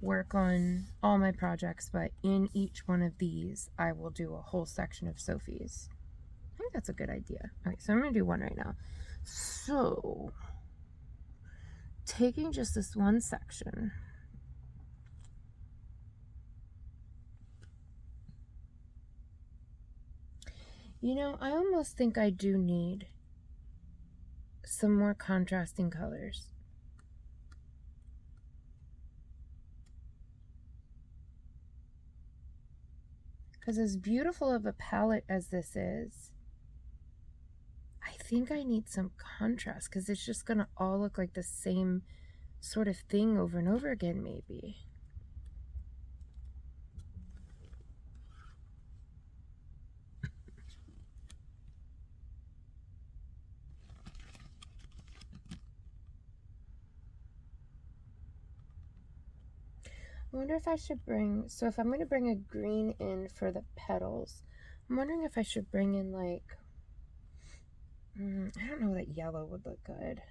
work on all my projects, but in each one of these, I will do a whole section of Sophie's. I think that's a good idea. Okay, so I'm going to do one right now. So, taking just this one section, you know, I almost think I do need some more contrasting colors. Because as beautiful of a palette as this is, I think I need some contrast because it's just going to all look like the same sort of thing over and over again, maybe. I wonder if I should bring, so if I'm going to bring a green in for the petals, I'm wondering if I should bring in like, I don't know that yellow would look good.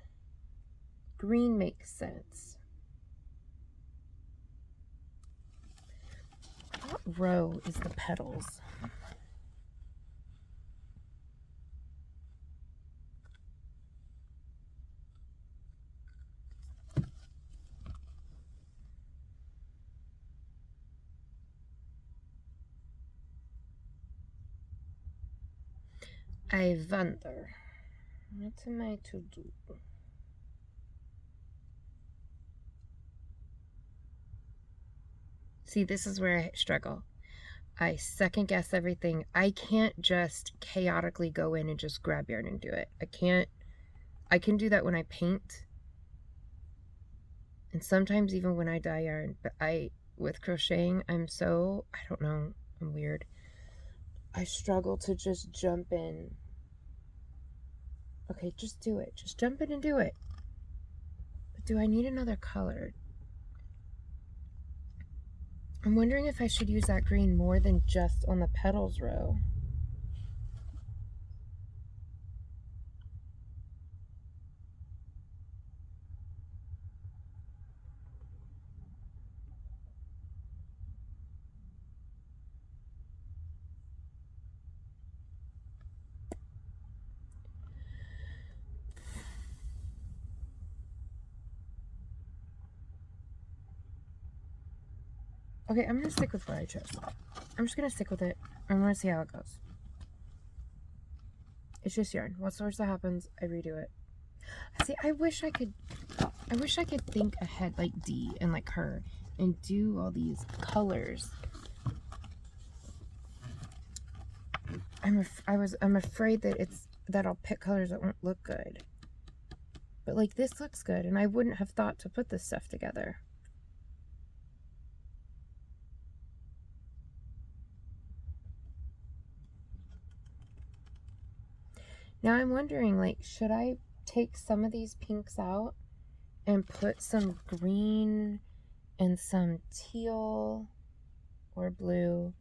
Green makes sense. What row is the petals? I wonder. What am I to do? See, this is where I struggle. I second guess everything. I can't just chaotically go in and just grab yarn and do it. I can't. I can do that when I paint. And sometimes even when I dye yarn. But with crocheting, I don't know, I'm weird. I struggle to just jump in. Okay, just do it. Just jump in and do it. But do I need another color? I'm wondering if I should use that green more than just on the petals row. Okay, I'm gonna stick with what I chose. I'm just gonna stick with it. I'm gonna see how it goes. It's just yarn. What's the worst that happens? I redo it. See, I wish I could think ahead like Dee and like her and do all these colors. I'm afraid that I'll pick colors that won't look good. But like this looks good, and I wouldn't have thought to put this stuff together. Now I'm wondering, like, should I take some of these pinks out and put some green and some teal or blue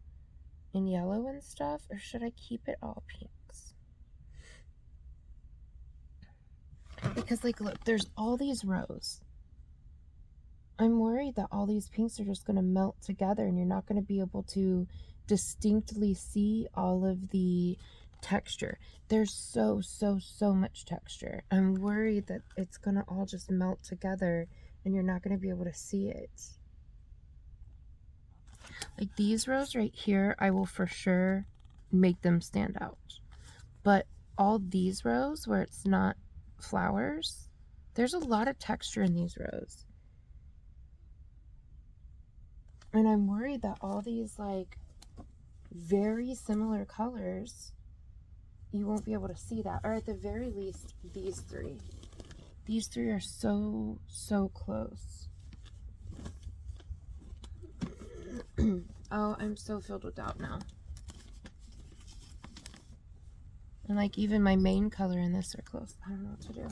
and yellow and stuff, or should I keep it all pinks? Because, like, look, there's all these rows. I'm worried that all these pinks are just going to melt together and you're not going to be able to distinctly see all of the texture. There's so much texture. I'm worried that it's going to all just melt together and you're not going to be able to see it. Like these rows right here, I will for sure make them stand out. But all these rows where it's not flowers, there's a lot of texture in these rows. And I'm worried that all these like very similar colors, you won't be able to see that. Or at the very least, these three. These three are so close. Oh, I'm so filled with doubt now. And like even my main color in this are close. I don't know what to do.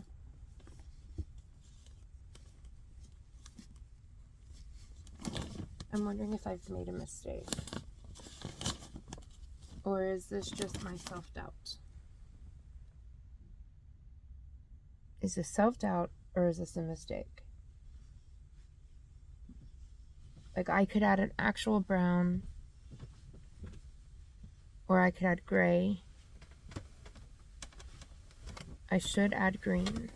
I'm wondering if I've made a mistake. Or is this just my self-doubt? Is this self-doubt or is this a mistake? Like I could add an actual brown, or I could add gray. I should add green.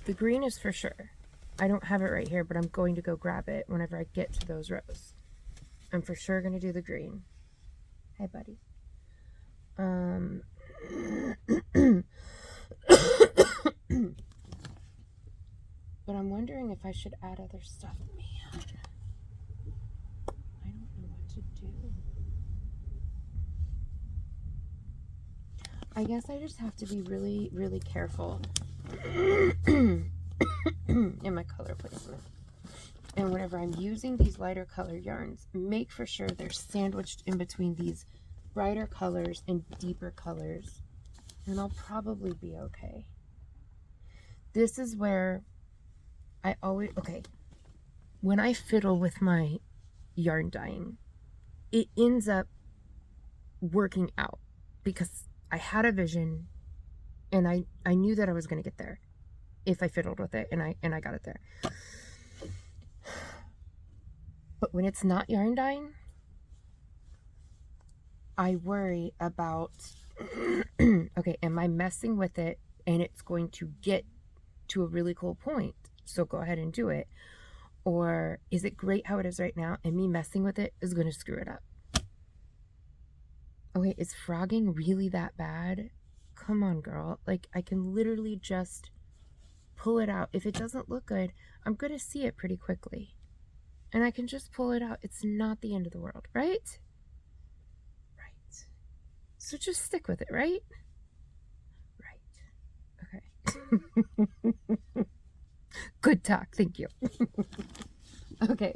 The green is for sure. I don't have it right here, but I'm going to go grab it whenever I get to those rows. I'm for sure going to do the green. Hi, buddy. But I'm wondering if I should add other stuff. Man, I don't know what to do. I guess I just have to be really careful in my color placement. And whenever I'm using these lighter color yarns, make for sure they're sandwiched in between these brighter colors and deeper colors, and I'll probably be okay. This is where I always, when I fiddle with my yarn dyeing, it ends up working out because I had a vision and I knew that I was going to get there. if I fiddled with it and I got it there. But when it's not yarn dyeing, I worry about, okay, am I messing with it and it's going to get to a really cool point, so go ahead and do it? Or is it great how it is right now and me messing with it is going to screw it up? Okay, is frogging really that bad? Come on, girl. Like, I can literally just pull it out. If it doesn't look good, I'm going to see it pretty quickly. And I can just pull it out. It's not the end of the world, right? Right. So just stick with it, right? Right. Okay. Good talk. Thank you. Okay.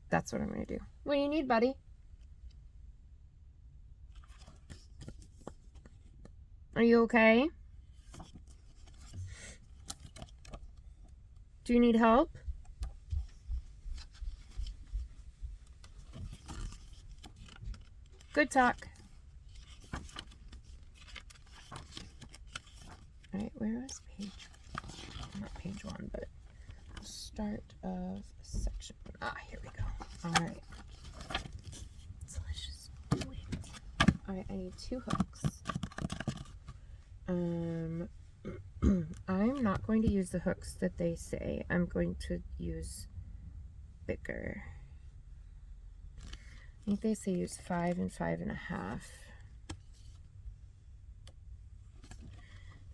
That's what I'm going to do. What do you need, buddy? Are you okay? Do you need help? Good talk. All right, where was page? Not page 1, but start of section 1. Ah, here we go. All right. So let's just do it. All right, I need 2 hooks. I'm not going to use the hooks that they say. I'm going to use bigger. I think they say use 5 and 5.5.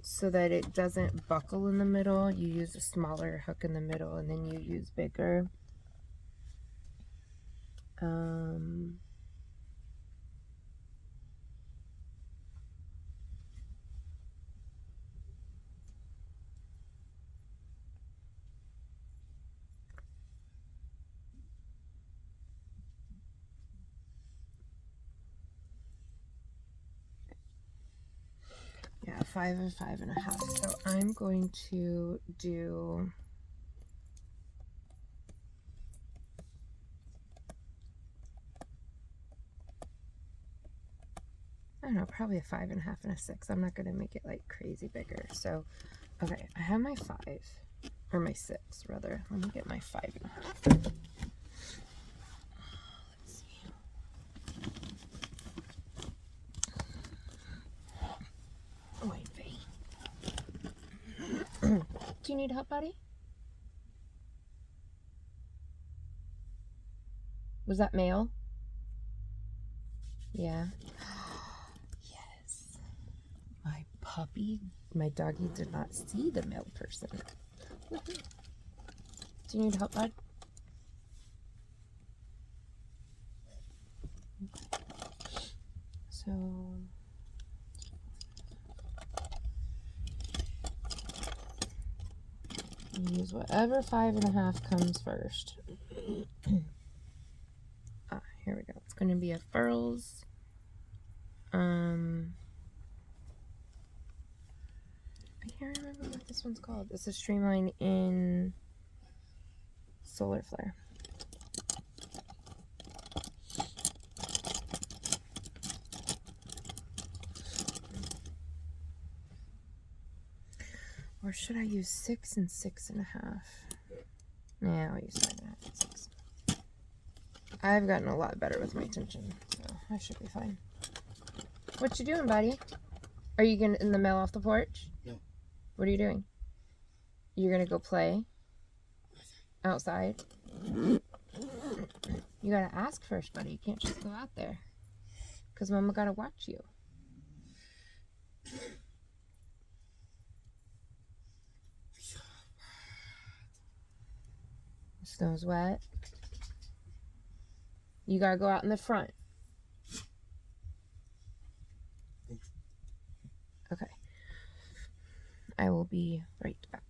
So that it doesn't buckle in the middle. You use a smaller hook in the middle and then you use bigger. Yeah, 5 and 5.5. So I'm going to do, I don't know, probably a 5.5 and a 6. I'm not going to make it like crazy bigger. So, okay, I have my 5, or my 6 rather. Let me get my 5.5. Let's see. Wait, do you need help, buddy? Was that male? Yeah. Yes. My puppy, my doggy did not see the male person. Do you need help, bud? So use whatever 5.5 comes first. Here we go. It's going to be a furls. I can't remember what this one's called. It's a streamline in Solar Flare. Or should I use 6 and 6.5? Yeah, I'll use 5.5 and 6. I've gotten a lot better with my tension, so I should be fine. What you doing, buddy? Are you in the mail off the porch? No. What are you doing? You're gonna go play outside? You gotta ask first, buddy. You can't just go out there, because Mama gotta watch you. Snow's wet. You gotta go out in the front. Okay. I will be right back.